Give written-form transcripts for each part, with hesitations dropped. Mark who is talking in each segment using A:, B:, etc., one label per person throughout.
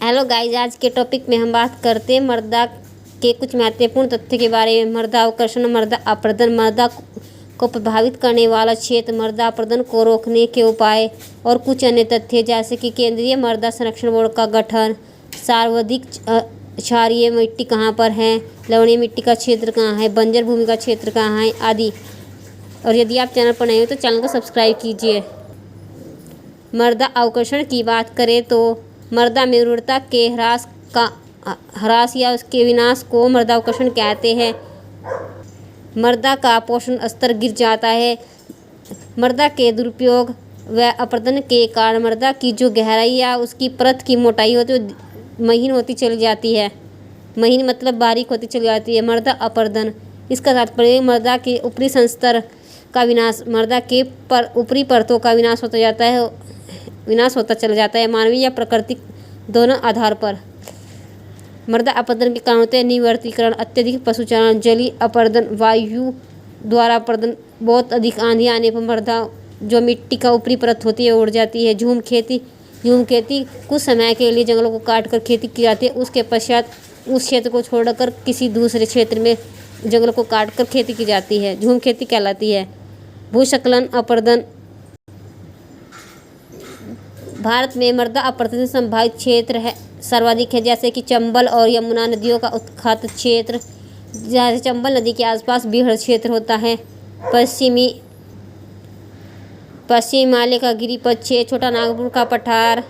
A: Hello guys, आज के topic में हम बात करते हैं मृदा के कुछ महत्वपूर्ण तथ्य के बारे में। मृदा अवकर्षण, मृदा अपरदन, मृदा को प्रभावित करने वाला क्षेत्र, मृदा अपरदन को रोकने के उपाय और कुछ अन्य तथ्य, जैसे कि केंद्रीय मृदा संरक्षण बोर्ड का गठन, सर्वाधिक क्षारीय मिट्टी कहाँ पर है, लवणीय मिट्टी का क्षेत्र कहाँ है, बंजर भूमि का क्षेत्र कहाँ है आदि। और यदि आप चैनल पर नए हो तो चैनल को सब्सक्राइब कीजिए। मृदा अवकर्षण की बात करें तो मृदा में उर्वरता के ह्रास या उसके विनाश को मृदा अवकर्षण कहते हैं। मृदा का पोषण स्तर गिर जाता है। मृदा के दुरुपयोग व अपरदन के कारण मृदा की जो गहराई या उसकी परत की मोटाई होती है वो महीन होती चली जाती है। महीन मतलब बारीक होती चली जाती है। मृदा अपरदन, इसका तात्पर्य मृदा के ऊपरी स्तर का विनाश, मृदा के ऊपरी परतों का विनाश होता चला जाता है, मानवीय या प्राकृतिक दोनों आधार पर। मृदा अपरदन के कारण होते हैं निवर्तीकरण, अत्यधिक पशुचारण, जलीय अपरदन, वायु द्वारा अपरदन, बहुत अधिक आंधी आने पर मृदा जो मिट्टी का ऊपरी परत होती है उड़ जाती है। झूम खेती कुछ समय के लिए जंगलों को काट कर खेती की जाती है। उसके पश्चात उस क्षेत्र को छोड़कर किसी दूसरे क्षेत्र में जंगलों को काट कर खेती की जाती है, झूम खेती कहलाती है। भूस्खलन अपरदन, भारत में मृदा अपरदन संभावित क्षेत्र सर्वाधिक है, जैसे कि चंबल और यमुना नदियों का उत्खात क्षेत्र, जैसे चंबल नदी के आसपास बीहड़ क्षेत्र होता है। पश्चिमी हिमालय का गिरिपथ क्षेत्र, छोटा नागपुर का पठार।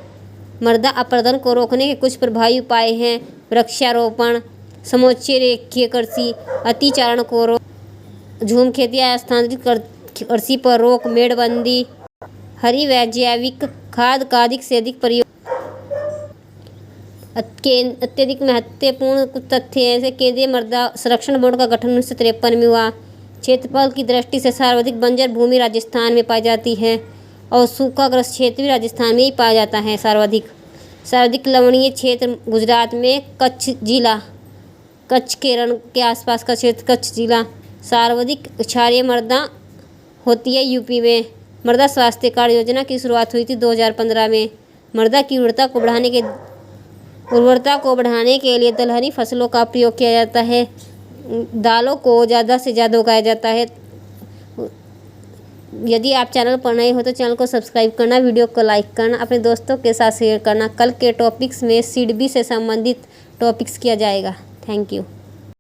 A: मृदा अपरदन को रोकने के कुछ प्रभावी उपाय हैं: वृक्षारोपण, समोच्च रेखीय कृषि, अतिचारण को रोक, झूम खेती या स्थानांतरित कृषि पर रोक, मेड़बंदी, हरी व जैविक खाद का अधिक से अधिक प्रयोग। अत्यधिक महत्वपूर्ण कुछ तथ्य हैं, जैसे केंद्रीय मृदा संरक्षण बोर्ड का गठन 1953 में हुआ। क्षेत्रफल की दृष्टि से सर्वाधिक बंजर भूमि राजस्थान में पाई जाती है और सूखाग्रस्त क्षेत्र भी राजस्थान में ही पाया जाता है। सर्वाधिक लवणीय क्षेत्र गुजरात में, कच्छ केरल के आसपास का क्षेत्र, कच्छ जिला। सर्वाधिक क्षारीय मृदा होती है यूपी में। मृदा स्वास्थ्य कार्ड योजना की शुरुआत हुई थी 2015 में। मृदा की उर्वरता को बढ़ाने के लिए दलहनी फसलों का प्रयोग किया जाता है। दालों को ज़्यादा से ज़्यादा उगाया जाता है। यदि आप चैनल पर नए हो तो चैनल को सब्सक्राइब करना, वीडियो को लाइक करना, अपने दोस्तों के साथ शेयर करना। कल के टॉपिक्स में सीडबी से संबंधित टॉपिक्स किया जाएगा। Thank you.